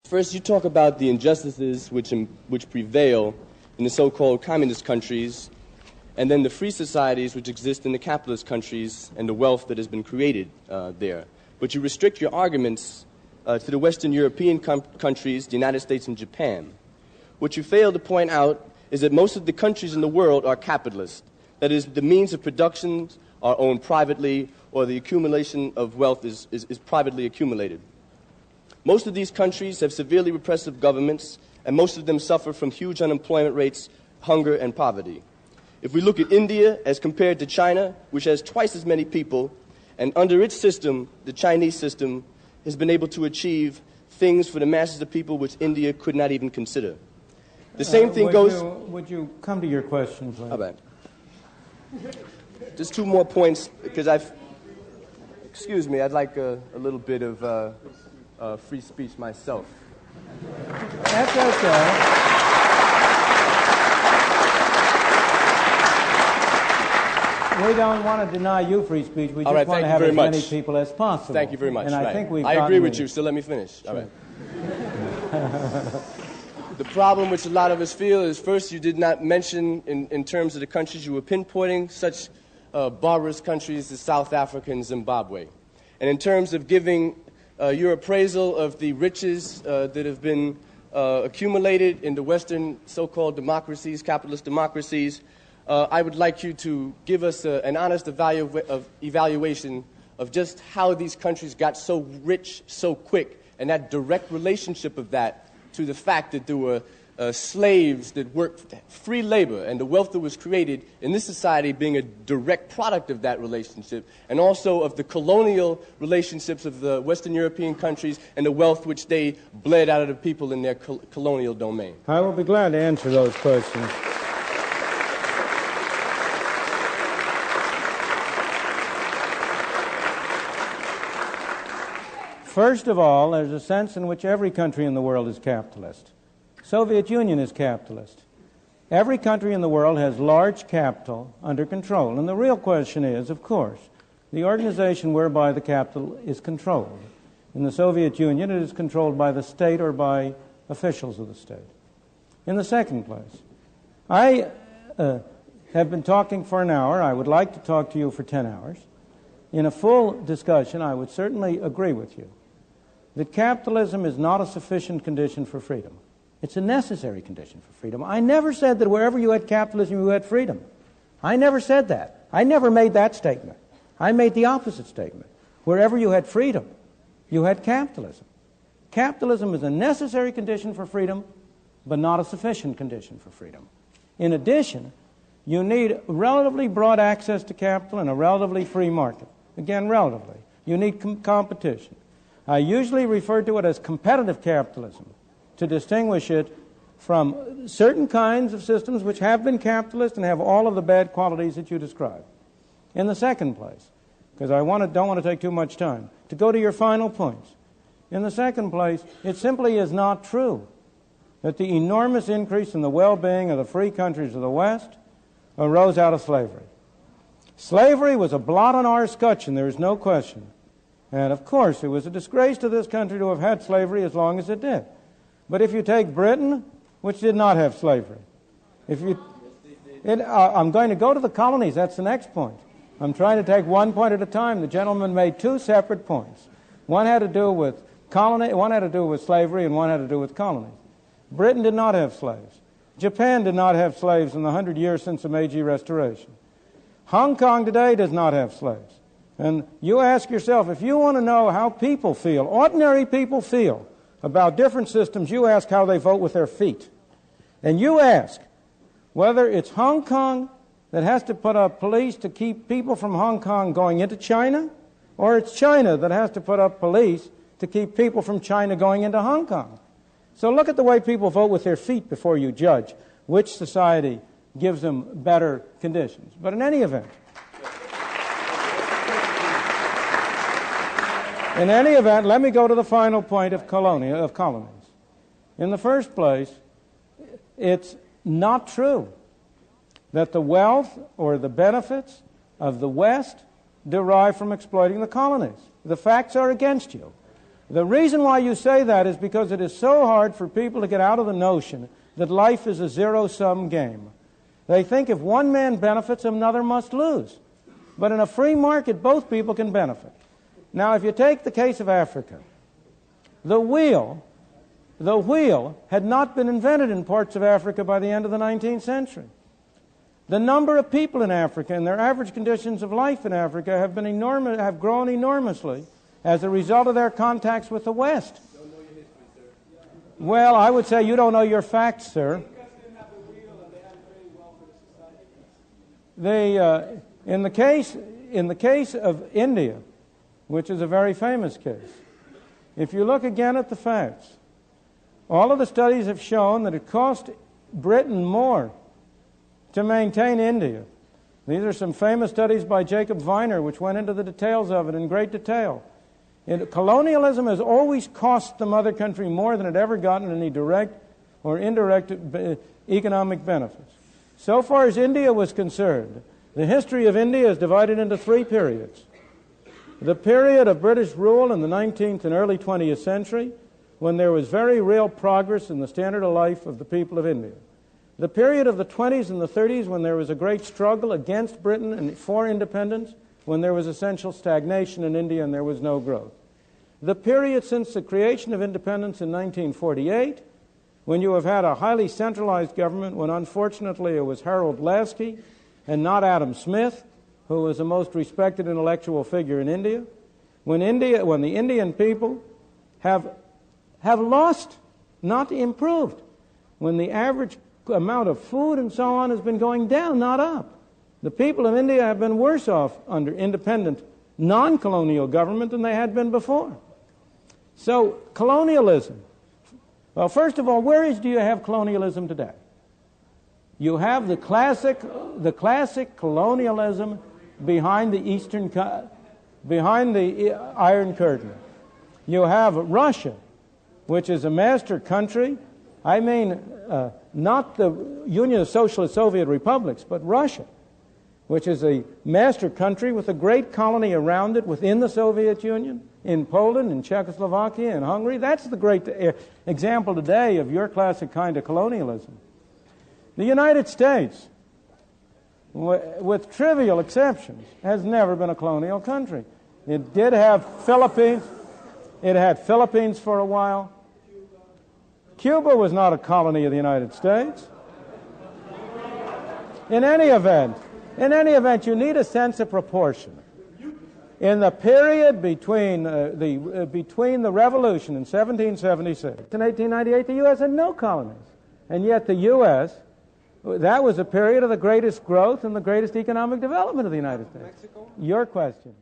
First, you talk about the injustices which prevail in the so-called communist countries, and then the free societies which exist in the capitalist countries and the wealth that has been created there. But you restrict your arguments to the Western European countries, the United States and Japan. What you fail to point out is that most of the countries in the world are capitalist. That is, the means of production are owned privately, or the accumulation of wealth is privately accumulated. Most of these countries have severely repressive governments, and most of them suffer from huge unemployment rates, hunger, and poverty. If we look at India as compared to China, which has twice as many people, and under its system, the Chinese system, has been able to achieve things for the masses of people which India could not even consider. The same thing goes... Would you come to your question, please? How about? Just two more points, because excuse me, I'd like a little bit of free speech myself. That's okay. We don't want to deny you free speech. We just want to have as many people as possible. Thank you very much. And I think we've I agree with you, so let me finish. Sure. All right. The problem which a lot of us feel is, first, you did not mention, in terms of the countries you were pinpointing, such barbarous countries as South Africa and Zimbabwe. And in terms of giving your appraisal of the riches that have been accumulated in the Western so-called democracies, capitalist democracies, I would like you to give us an honest evaluation of just how these countries got so rich so quick, and that direct relationship of that to the fact that there were slaves that worked free labor, and the wealth that was created in this society being a direct product of that relationship, and also of the colonial relationships of the Western European countries and the wealth which they bled out of the people in their colonial domain. I will be glad to answer those questions. First of all, there's a sense in which every country in the world is capitalist. Soviet Union is capitalist. Every country in the world has large capital under control. And the real question is, of course, the organization whereby the capital is controlled. In the Soviet Union, it is controlled by the state or by officials of the state. In the second place, I have been talking for an hour. I would like to talk to you for 10 hours. In a full discussion, I would certainly agree with you that capitalism is not a sufficient condition for freedom. It's a necessary condition for freedom. I never said that wherever you had capitalism, you had freedom. I never said that. I never made that statement. I made the opposite statement. Wherever you had freedom, you had capitalism. Capitalism is a necessary condition for freedom, but not a sufficient condition for freedom. In addition, you need relatively broad access to capital and a relatively free market. Again, relatively. You need competition. I usually refer to it as competitive capitalism to distinguish it from certain kinds of systems which have been capitalist and have all of the bad qualities that you describe. In the second place, because I don't want to take too much time, to go to your final points. In the second place, it simply is not true that the enormous increase in the well-being of the free countries of the West arose out of slavery. Slavery was a blot on our scutcheon, there is no question. And of course, it was a disgrace to this country to have had slavery as long as it did. But if you take Britain, which did not have slavery, I'm going to go to the colonies, that's the next point. I'm trying to take one point at a time. The gentleman made two separate points. One had to do with slavery, and one had to do with colonies. Britain did not have slaves. Japan did not have slaves in the 100 years since the Meiji Restoration. Hong Kong today does not have slaves. And you ask yourself, if you want to know how people feel, ordinary people feel about different systems, you ask how they vote with their feet. And you ask whether it's Hong Kong that has to put up police to keep people from Hong Kong going into China, or it's China that has to put up police to keep people from China going into Hong Kong. So look at the way people vote with their feet before you judge which society gives them better conditions. But in any event, let me go to the final point of colonies. In the first place, it's not true that the wealth or the benefits of the West derive from exploiting the colonies. The facts are against you. The reason why you say that is because it is so hard for people to get out of the notion that life is a zero-sum game. They think if one man benefits, another must lose. But in a free market, both people can benefit. Now, if you take the case of Africa, the wheel had not been invented in parts of Africa by the end of the 19th century. The number of people in Africa and their average conditions of life in Africa have grown enormously as a result of their contacts with the West. Don't know your history, sir. Well, I would say you don't know your facts, sir. In the case of India, which is a very famous case, if you look again at the facts, all of the studies have shown that it cost Britain more to maintain India. These are some famous studies by Jacob Viner, which went into the details of it in great detail. Colonialism has always cost the mother country more than it ever gotten any direct or indirect economic benefits. So far as India was concerned, the history of India is divided into three periods. The period of British rule in the 19th and early 20th century, when there was very real progress in the standard of life of the people of India. The period of the 20s and the 30s, when there was a great struggle against Britain and for independence, when there was essential stagnation in India and there was no growth. The period since the creation of independence in 1948, when you have had a highly centralized government, when unfortunately it was Harold Lasky and not Adam Smith, who was the most respected intellectual figure in India, when the Indian people have lost, not improved, when the average amount of food and so on has been going down, not up. The people of India have been worse off under independent, non-colonial government than they had been before. So, colonialism. Well, first of all, do you have colonialism today? You have the classic colonialism behind the Iron Curtain. You have Russia, which is a master country. I mean, not the Union of Socialist Soviet Republics, but Russia, which is a master country with a great colony around it within the Soviet Union, in Poland, in Czechoslovakia, in Hungary. That's the great example today of your classic kind of colonialism. The United States, with trivial exceptions, has never been a colonial country. It did have Philippines. It had Philippines for a while. Cuba was not a colony of the United States. In any event, you need a sense of proportion. In the period between the revolution in 1776 and 1898, the U.S. had no colonies. And yet the U.S., that was a period of the greatest growth and the greatest economic development of the United States. Mexico? Your question.